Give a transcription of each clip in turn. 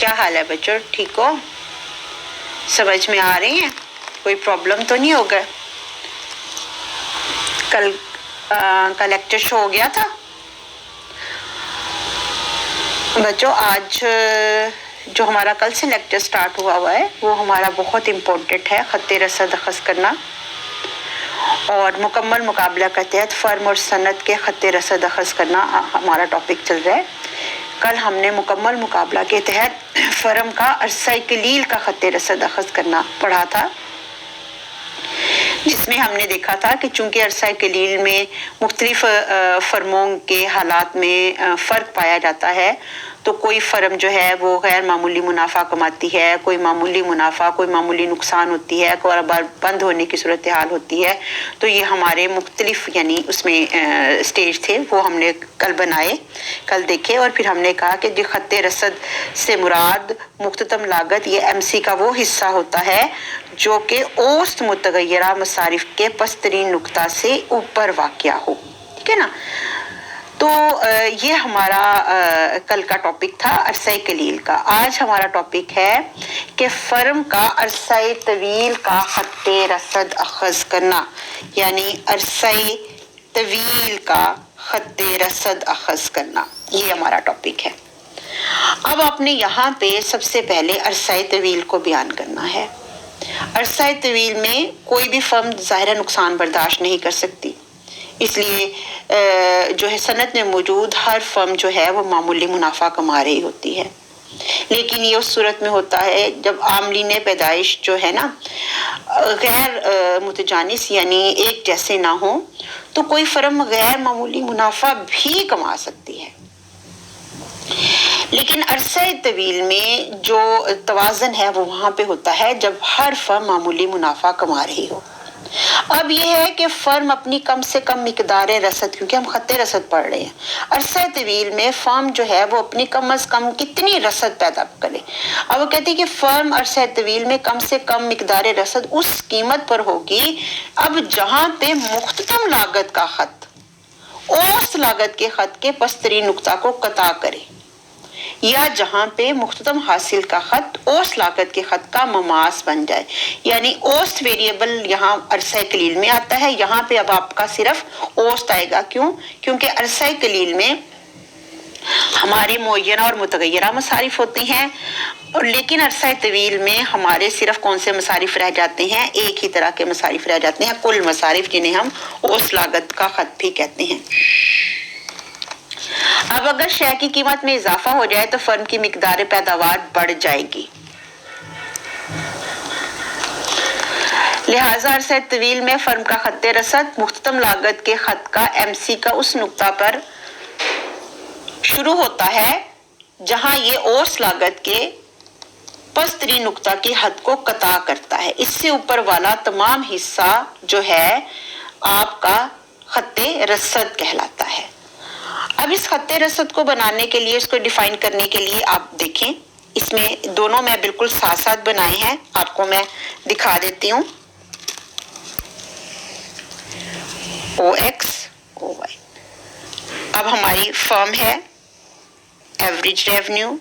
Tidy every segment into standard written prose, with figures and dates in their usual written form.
क्या हाल है बच्चों, ठीक हो? समझ में आ रही हैं? कोई प्रॉब्लम तो नहीं होगा? कल का लेक्चर शो हो गया था बच्चों। आज जो हमारा कल से लेक्चर स्टार्ट हुआ है वो हमारा बहुत इम्पोर्टेंट है, खत्ते रसद अखज़ करना। और मुकम्मल मुकाबला के तहत फर्म और सनत के खत्ते रसद अखज़ करना हमारा टॉपिक चल रहा है। कल हमने मुकम्मल मुकाबला के तहत फर्म का अरसा कलील का खत्ते रसद अखज़ करना पढ़ा था, जिसमें हमने देखा था कि चूंकि अरसा कलील में मुख्तलिफ फर्मों के हालात में फ़र्क पाया जाता है, तो कोई फर्म जो है वो गैर मामूली मुनाफा कमाती है, कोई मामूली मुनाफा, कोई मामूली नुकसान होती है, कोई बार बंद होने की सूरत हाल होती है। तो ये हमारे मुख्तलिफ यानी उसमें स्टेज थे, वो हमने कल बनाए, कल देखे। और फिर हमने कहा कि जो खत्ते रसद से मुराद मुख्ततम लागत ये MC का वो हिस्सा होता है जो कि औसत मुतगय्यरा मसारिफ के पस्तरीन नुक्ता से ऊपर वाक़या हो, ठीक है ना। तो ये हमारा कल का टॉपिक था अरसा कलील का। आज हमारा टॉपिक है कि फर्म का अरसा तवील का खत्ते रसद अखज़ करना, यानी अरसा तवील का खत्ते रसद अखज़ करना, ये हमारा टॉपिक है। अब आपने यहाँ पे सबसे पहले अरसा तवील को बयान करना है। अरसा तवील में कोई भी फर्म ज़ाहिर नुकसान बर्दाश्त नहीं कर सकती, इसलिए जो है सनत में मौजूद हर फर्म जो है वो मामूली मुनाफा कमा रही होती है। लेकिन ये उस सूरत में होता है जब आमलीन पैदाइश जो है ना गैर मुतजानिस यानी एक जैसे ना हो, तो कोई फर्म गैर मामूली मुनाफा भी कमा सकती है। लेकिन अरसा तवील में जो तवाज़न है वो वहां पे होता है जब हर फर्म मामूली मुनाफा कमा रही हो। अब ये है कि फर्म अपनी कम से कम मिकदार रसद, क्योंकि हम खत्ते रसद पढ़ रहे हैं, अरसा तवील में फर्म जो है वो अपनी कम से कम कितनी रसद पैदा करे। अब वो कहती है कि फर्म अरसा तवील में कम से कम मिकदार रसद उस कीमत पर होगी अब जहां पे मुख्ततम लागत का खत औसत लागत के खत के पस्तरीन नुक्ता को कता करे, या जहां पे मुख्ततम हासिल का खत औसत लागत के खत का ममास बन जाए। यानी औसत वेरिएबल यहाँ अरसा कलील में आता है, यहाँ पे अब आपका सिर्फ औसत आएगा। क्यों? क्योंकि अरसा कलील में हमारी मुअय्यना और मुतगय्यरा मसारिफ होती हैं, और लेकिन अरसा तवील में हमारे सिर्फ कौन से मसारिफ रह जाते हैं, एक ही तरह के मसारिफ रह जाते हैं, कुल मसारिफ, जिन्हें हम औसत लागत का खत भी कहते हैं। अब अगर शय की कीमत में इजाफा हो जाए तो फर्म की मिकदार पैदावार बढ़ जाएगी, लिहाजा अरसा तवील में फर्म का खत्ते रसद मुख्ततम लागत के खत का MC का उस नुक्ता पर शुरू होता है जहां ये औसत लागत के पस्तरीन नुक्ता की हद को कता करता है। इससे ऊपर वाला तमाम हिस्सा जो है आपका खत्ते रसद कहलाता है। अब इस खत्ते रसद को बनाने के लिए, इसको डिफाइन करने के लिए आप देखें, इसमें दोनों मैं बिल्कुल साथ साथ बनाए हैं, आपको मैं दिखा देती हूँ। OX OY। अब हमारी फर्म है, एवरेज रेवेन्यू,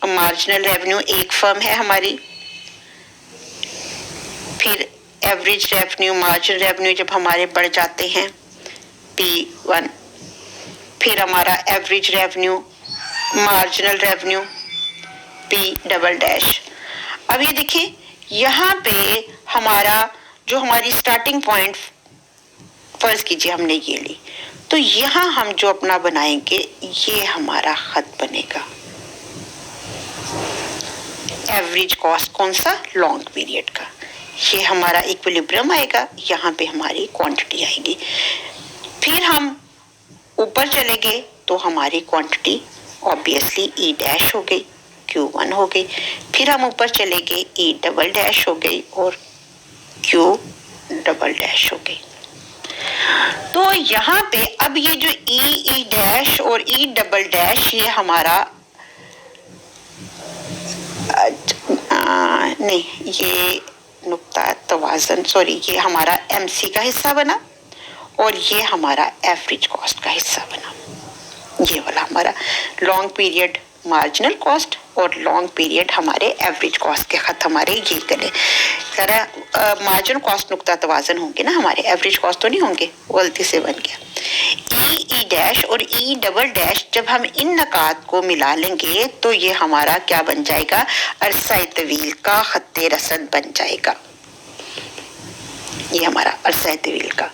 मार्जिनल रेवेन्यू एक फर्म है हमारी, फिर एवरेज रेवेन्यू, मार्जिनल रेवेन्यू जब हमारे बढ़ जाते हैं P1, फिर हमारा average revenue, marginal revenue P'। अब ये देखिए यहाँ पे हमारा जो हमारी स्टार्टिंग पॉइंट फर्ज कीजिए हमने ये ली, तो यहाँ हम जो अपना बनाएंगे ये हमारा खत बनेगा। एवरेज कॉस्ट कौन सा? लॉन्ग पीरियड का। ये हमारा इक्विलिब्रियम आएगा, यहाँ पे हमारी क्वांटिटी आएगी। फिर हम ऊपर चले गए तो हमारी क्वांटिटी ऑब्वियसली E' हो गई, Q1 हो गई। फिर हम ऊपर चले गए E" हो गई और Q" हो गई। तो यहाँ पे अब ये जो E' और E" ये हमारा नहीं, ये नुक्ता तवाज़न, सॉरी, ये हमारा MC का हिस्सा बना और ये हमारा एवरेज कॉस्ट का हिस्सा बना। ये वाला हमारा लॉन्ग पीरियड मार्जिनल कॉस्ट और लॉन्ग पीरियड हमारे एवरेज कॉस्ट के खत हमारे ये करें जरा मार्जिन कॉस्ट नुक्ता तवाज़न होंगे ना, हमारे एवरेज कॉस्ट तो नहीं होंगे, गलती से बन गया। ई डैश और ई डबल डैश जब हम इन नकात को मिला लेंगे तो ये हमारा क्या बन जाएगा, अरसा तवील का खत्ते रसद बन जाएगा। ये हमारा अरसा तवील का,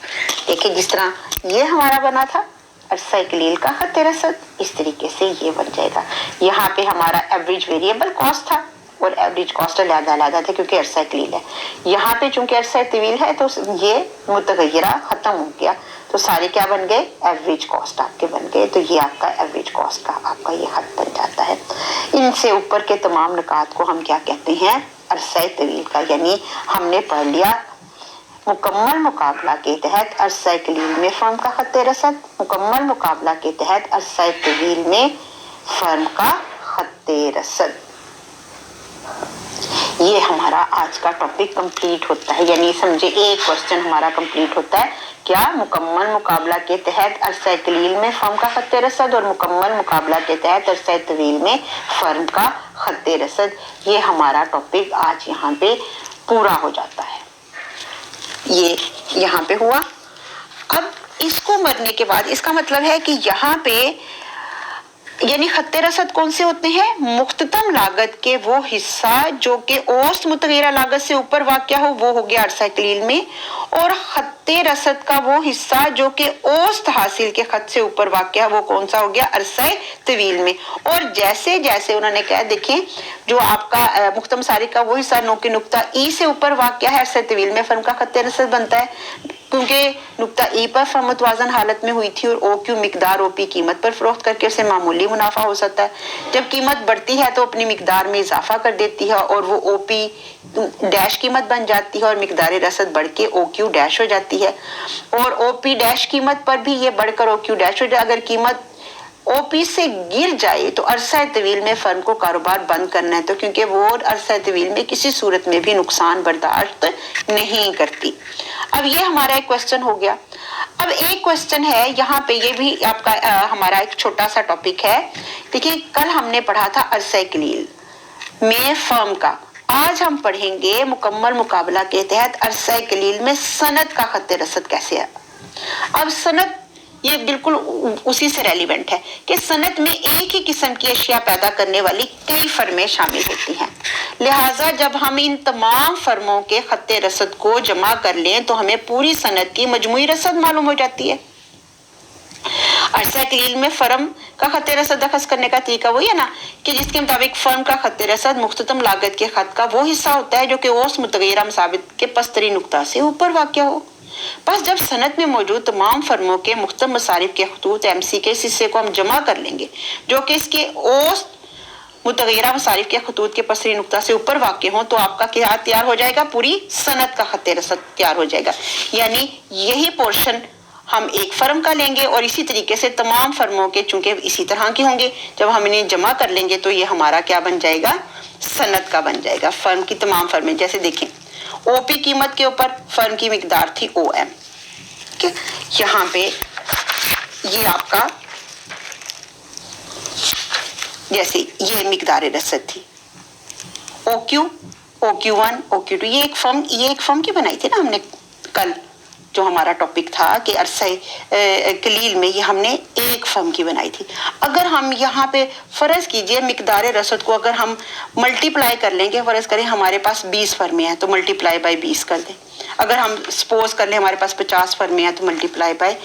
देखिए जिस तरह ये हमारा बना था अरसा कलील का खत्ते रसद, इस तरीके से ये बन जाएगा। यहाँ पे हमारा एवरेज वेरिएबल कॉस्ट था और एवरेज कॉस्ट अलग-अलग था क्योंकि अरसा कलील है। यहाँ पे चूंकि अरसा तवील है तो ये मुतगय्यरा खत्म हो गया, तो सारे क्या बन गए, एवरेज कॉस्ट आपके बन गए। तो ये आपका एवरेज कॉस्ट का आपका ये खत बन जाता है। इनसे ऊपर के तमाम निकात को हम क्या कहते हैं, अरसा तवील का, यानी हमने पढ़ लिया मुकम्मल मुकाबला के तहत अरसा कलील में फर्म का खत्ते रसद, मुकम्मल मुकाबला के तहत अरसा तवील में फर्म का खत्ते रसद। ये हमारा आज का टॉपिक कंप्लीट होता है, यानी समझे एक क्वेश्चन हमारा कंप्लीट होता है। क्या, मुकम्मल मुकाबला के तहत अरसा कलील में फर्म का खत्ते रसद और मुकम्मल मुकाबला के तहत अरसा तवील में फर्म का खत्ते रसद। ये हमारा टॉपिक आज यहाँ पे पूरा हो जाता है। ये यहाँ पे हुआ। अब इसको मरने के बाद इसका मतलब है कि यहाँ पे यानी खत्ते रसद कौन से होते हैं, मुख्ततम लागत के वो हिस्सा जो कि औसत मुतगय्यरा लागत से ऊपर वाक़या हो, वो हो गया अरसा कलील में, और खत्ते रसद का वो हिस्सा जो कि औसत हासिल के खत से ऊपर वाक़या वो कौन सा हो गया, अरसा तवील में। और जैसे जैसे उन्होंने कहा, देखें जो आपका मुख्तम सारी का वो हिस्सा नोकी नुक्ता ई से ऊपर वाक़या है, अरसा तवील में फर्म का खत्ते रसद बनता है, क्योंकि नुक्ता ई पर फर्म मुतवाज़न हालत में हुई थी और ओ क्यू मिकदार ओपी कीमत पर फरोख्त करके उसे मामूली मुनाफा हो सकता है। जब कीमत बढ़ती है तो अपनी मिकदार में इजाफा कर देती है और वो ओपी डैश कीमत बन जाती है और मिकदार रसद बढ़ के ओ क्यू डैश हो जाती है। और ओपी डैश कीमत पर भी ये बढ़कर ओ क्यू डैश हो जाए। अगर कीमत ओपी से गिर जाए तो अरसा तवील में फर्म को कारोबार बंद करना है, तो क्योंकि वो अरसा तवील में किसी सूरत में भी नुकसान बर्दाश्त नहीं करती। अब ये हमारा एक क्वेश्चन हो गया। अब एक क्वेश्चन है यहाँ पे, ये भी आपका हमारा एक छोटा सा टॉपिक है। देखिए कल हमने पढ़ा था अरसा कलील में फर्म का, आज हम पढ़ेंगे मुकम्मल मुकाबला के तहत अरसा कलील में सनद का खत्ते रसद कैसे है। अब सनद ये बिल्कुल उसी से रेलिवेंट है कि सनद में एक ही किस्म की अशिया पैदा करने वाली कई फर्में शामिल होती हैं, लिहाजा जब हम इन तमाम फर्मों के खत्ते रसद को जमा कर लें तो हमें पूरी सनद की मजमूई रसद मालूम हो जाती है। अरसा कलील में फर्म का खत्ते रसद दखस करने का तरीका वही है ना कि जिसके मुताबिक फर्म का खत्ते रसद मुख्ततम लागत के खत का वो हिस्सा होता है जो कि औसत मुतगय्यरा मसाबित के पस्तरी नुक्ता से ऊपर वाक़या हो। बस जब सनद में मौजूद तमाम फर्मों के मुख्तलिफ मसारिफ के खतूत एमसी के इस हिस्से को हम जमा कर लेंगे जो कि इसके औसत मुतगय्यरा मसारिफ के खतूत के पसरी नुक्ता से ऊपर वाक़या हो, तो आपका क्या तैयार हो जाएगा, पूरी सनद का खत्ते रसद तैयार हो जाएगा। यानी यही पोर्शन हम एक फर्म का लेंगे और इसी तरीके से तमाम फर्मों के चूंकि इसी तरह के होंगे, जब हम इन्हें जमा कर लेंगे तो ये हमारा क्या बन जाएगा, सनद का बन जाएगा। फर्म की तमाम फर्में, जैसे देखें ओपी कीमत के ऊपर फर्म की मिकदार थी ओएम, यहाँ पे ये आपका जैसे ये मिकदार रसद थी OQ, OQ1, OQ2, ये एक फर्म की बनाई थी ना हमने कल, जो हमारा टॉपिक था कि अरसा कलील में ये हमने एक फर्म की बनाई थी। अगर हम यहाँ पे फर्ज कीजिए मिकदार रसद को अगर हम मल्टीप्लाई कर लेंगे, फर्ज करें हमारे पास 20 फर्में हैं तो मल्टीप्लाई बाय 20 कर दें। अगर हम सपोज कर लें हमारे पास 50 फर्में हैं तो मल्टीप्लाई बाय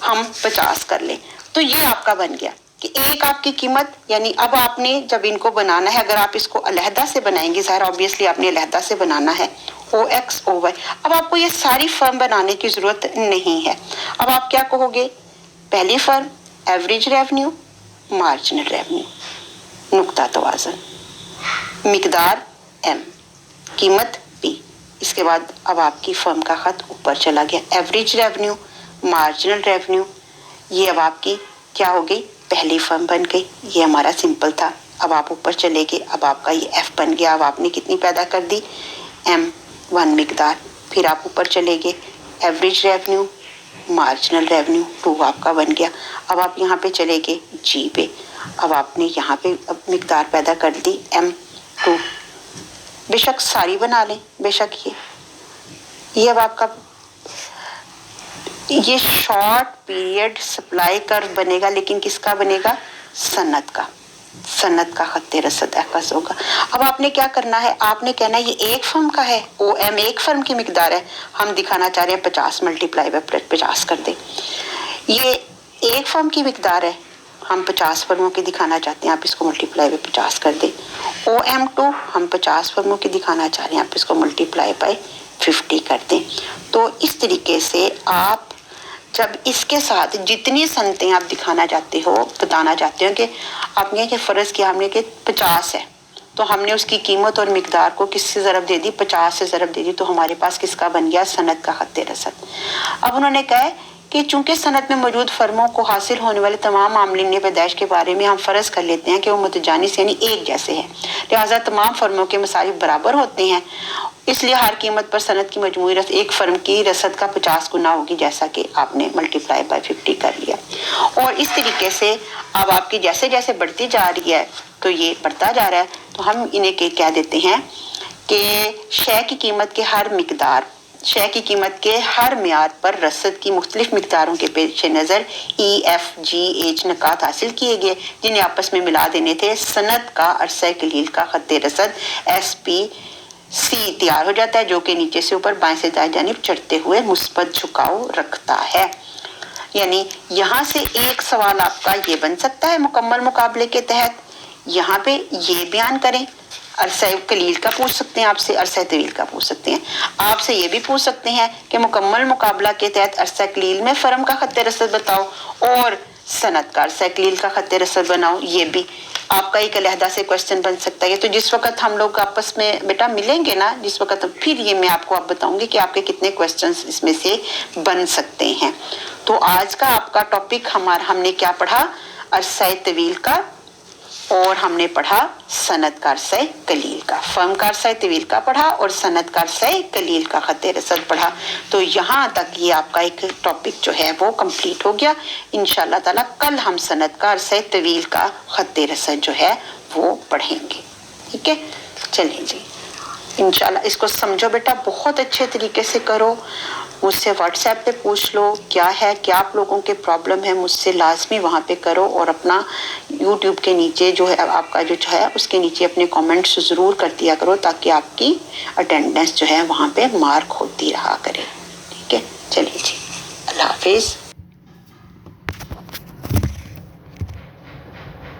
हम 50 कर लें, तो ये आपका बन गया कि एक आपकी कीमत, यानी अब आपने जब इनको बनाना है, अगर आप इसको अलहदा से बनाएंगे, ज़ाहिर ऑब्वियसली आपने अलहदा से बनाना है OX OY, अब आपको ये सारी फर्म बनाने की ज़रूरत नहीं है। अब आप क्या कहोगे, पहली firm average revenue, marginal revenue, नुक्ता तवाज़न, मिकदार M, कीमत P। इसके बाद अब आपकी फर्म का खत ऊपर चला गया, एवरेज रेवेन्यू, मार्जिनल रेवेन्यू, ये अब आपकी क्या हो गई, पहली फर्म बन गई। ये हमारा सिंपल था। अब आप ऊपर चले गए, अब आपका ये F बन गया। अब आपने कितनी पैदा कर दी, M1 मिकदार। फिर आप ऊपर चले गए, एवरेज रेवेन्यू, मार्जिनल रेवेन्यू 2 आपका बन गया। अब आप यहाँ पे चले गए G पे। अब आपने यहाँ पे अब मिकदार पैदा कर दी M2, बेशक सारी बना लें, बेशक ये अब आपका ये शॉर्ट पीरियड सप्लाई कर्व बनेगा, लेकिन किसका बनेगा? सनद का, सनद का खत्ते रसद अहकस होगा। अब आपने क्या करना है, आपने कहना है ये एक फर्म का है, OM एक फर्म की मिकदार है, हम दिखाना चाह रहे हैं 50 मल्टीप्लाई बाय 50 कर दे। ये एक फर्म की मिकदार है, हम 50 फर्मों की दिखाना चाहते हैं, आप इसको मल्टीप्लाई बाय 50 कर दे। OM2 हम 50 फर्मों की दिखाना चाह रहे हैं, आप इसको मल्टीप्लाई बाय 50 कर दें। तो इस तरीके से आप जब इसके साथ जितनी सनतें आप दिखाना चाहते हो, बताना चाहते हो कि आपने ये फर्ज किया हमने कि 50 है, तो हमने उसकी कीमत और मिकदार को किससे ज़रब दे दी? 50 से ज़रब दे दी, तो हमारे पास किसका बन गया? सनद का खत्ते रसद। अब उन्होंने कहा है कि चूंकि सनद में मौजूद फर्मों को हासिल होने वाले तमाम मामलीन पैदाइश के बारे में हम फर्ज कर लेते हैं कि वो मुतजानिस यानी एक जैसे हैं, लिहाजा तमाम फर्मों के मसारिफ बराबर होते हैं, इसलिए हर कीमत पर सनद की मजमूई एक फर्म की रसद का 50 गुना होगी, जैसा कि आपने मल्टीप्लाई बाय 50 कर लिया। और इस तरीके से अब आपकी जैसे जैसे बढ़ती जा रही है तो ये बढ़ता जा रहा है, तो हम इन्हें कह देते हैं कि शय की कीमत के हर मिकदार, शय की कीमत के हर म्यार पर रसद की मुख्तलिफ मिकदारों के पेश नज़र EFGH नकात हासिल किए गए, जिन्हें आपस में मिला देने थे सनद का अरसा कलील का खत्ते रसद SPC तैयार हो जाता है, जो कि नीचे से ऊपर बाएं से दाएं जानिब चढ़ते हुए मुस्बत झुकाव रखता है। यानी यहाँ से एक सवाल आपका ये बन सकता है मुकम्मल मुकाबले के तहत, यहाँ पे ये बयान करें, अरसा कलील का पूछ सकते हैं आपसे, अरसा तवील का पूछ सकते हैं, आपसे ये भी पूछ सकते हैं कि मुकम्मल मुकाबला के तहत अरसा कलील में फर्म का खत्ते रसद बताओ और सनद का अरसा कलील का खत्ते रसद बनाओ, ये भी आपका एक अलहदा से क्वेश्चन बन सकता है। तो जिस वक्त हम लोग आपस में बेटा मिलेंगे ना, जिस वक्त फिर ये मैं आपको अब बताऊंगी कि आपके कितने क्वेश्चंस इसमें से बन सकते हैं। तो आज का आपका टॉपिक हमने क्या पढ़ा? अरसा तवील का, और हमने पढ़ा सनद का अरसा कलील का, फर्म का अरसा तवील का पढ़ा और सनद का अरसा कलील का खत्ते रसद पढ़ा। तो यहाँ तक ये आपका एक टॉपिक जो है वो कंप्लीट हो गया। इंशाल्लाह ताला कल हम सनद का अरसा तवील का खत्ते रसद जो है वो पढ़ेंगे। ठीक है, चलिए जी, इंशाल्लाह इसको समझो बेटा, बहुत अच्छे तरीके से करो, मुझसे व्हाट्सएप पे पूछ लो क्या है, क्या आप लोगों के प्रॉब्लम है, मुझसे लाजमी वहाँ पे करो, और अपना यूट्यूब के नीचे जो है आपका जो है उसके नीचे अपने कमेंट्स ज़रूर कर दिया करो, ताकि आपकी अटेंडेंस जो है वहाँ पे मार्क होती रहा करे। ठीक है, चलिए जी, अल्लाह हाफिज़।